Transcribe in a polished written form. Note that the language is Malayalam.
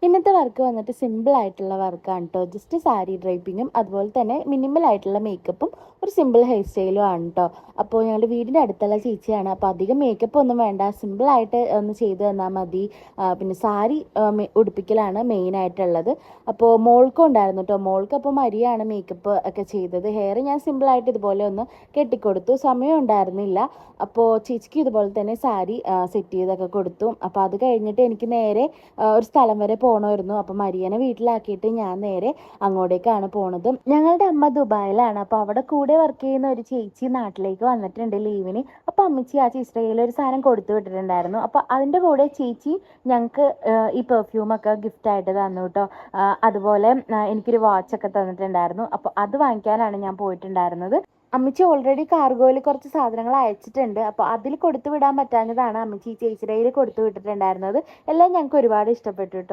ഇന്നത്തെ വർക്ക് വന്നിട്ട് സിമ്പിൾ ആയിട്ടുള്ള വർക്കാണ് കേട്ടോ. ജസ്റ്റ് സാരി ഡ്രൈപ്പിങ്ങും അതുപോലെ തന്നെ മിനിമൽ ആയിട്ടുള്ള മേക്കപ്പും ഒരു സിമ്പിൾ ഹെയർ സ്റ്റൈലും ആണ് കേട്ടോ. അപ്പോൾ ഞങ്ങളുടെ വീടിൻ്റെ അടുത്തുള്ള ചേച്ചിയാണ്. അപ്പോൾ അധികം മേക്കപ്പ് ഒന്നും വേണ്ട, സിമ്പിളായിട്ട് ഒന്ന് ചെയ്ത് തന്നാൽ മതി. പിന്നെ സാരി ഉടുപ്പിക്കലാണ് മെയിനായിട്ടുള്ളത്. അപ്പോൾ മോൾക്കും ഉണ്ടായിരുന്നു കേട്ടോ. മോൾക്ക് അപ്പോൾ മരിയാണ് മേക്കപ്പ് ഒക്കെ ചെയ്തത്. ഹെയർ ഞാൻ സിമ്പിളായിട്ട് ഇതുപോലെ ഒന്ന് കെട്ടിക്കൊടുത്തു. സമയം ഉണ്ടായിരുന്നില്ല. അപ്പോൾ ചേച്ചിക്ക് ഇതുപോലെ തന്നെ സാരി സെറ്റ് ചെയ്തൊക്കെ കൊടുത്തു. അപ്പോൾ അത് കഴിഞ്ഞിട്ട് എനിക്ക് നേരെ ഒരു സ്ഥലം വരെ പോകണമായിരുന്നു. അപ്പം മരിയനെ വീട്ടിലാക്കിയിട്ട് ഞാൻ നേരെ അങ്ങോട്ടേക്കാണ് പോണത്. ഞങ്ങളുടെ അമ്മ ദുബായിലാണ്. അപ്പോൾ അവിടെ കൂടെ വർക്ക് ചെയ്യുന്ന ഒരു ചേച്ചി നാട്ടിലേക്ക് വന്നിട്ടുണ്ട് ലീവിന്. അപ്പോൾ അമ്മച്ചി ആ ചേച്ചിയുടെ കയ്യിൽ ഒരു സാധനം കൊടുത്തു വിട്ടിട്ടുണ്ടായിരുന്നു. അപ്പോൾ അതിൻ്റെ കൂടെ ചേച്ചി ഞങ്ങൾക്ക് ഈ പെർഫ്യൂമൊക്കെ ഗിഫ്റ്റായിട്ട് തന്നു കേട്ടോ. അതുപോലെ എനിക്കൊരു വാച്ചൊക്കെ തന്നിട്ടുണ്ടായിരുന്നു. അപ്പോൾ അത് വാങ്ങിക്കാനാണ് ഞാൻ പോയിട്ടുണ്ടായിരുന്നത്. അമ്മച്ചി ഓൾറെഡി കാർഗോയിൽ കുറച്ച് സാധനങ്ങൾ അയച്ചിട്ടുണ്ട്. അപ്പോൾ അതിൽ കൊടുത്തു വിടാൻ പറ്റാഞ്ഞതാണ് അമ്മച്ചി ചേച്ചിയുടെ കയ്യിൽ കൊടുത്തു വിട്ടിട്ടുണ്ടായിരുന്നത്. എല്ലാം ഞങ്ങൾക്ക് ഒരുപാട് ഇഷ്ടപ്പെട്ടു കേട്ടോ.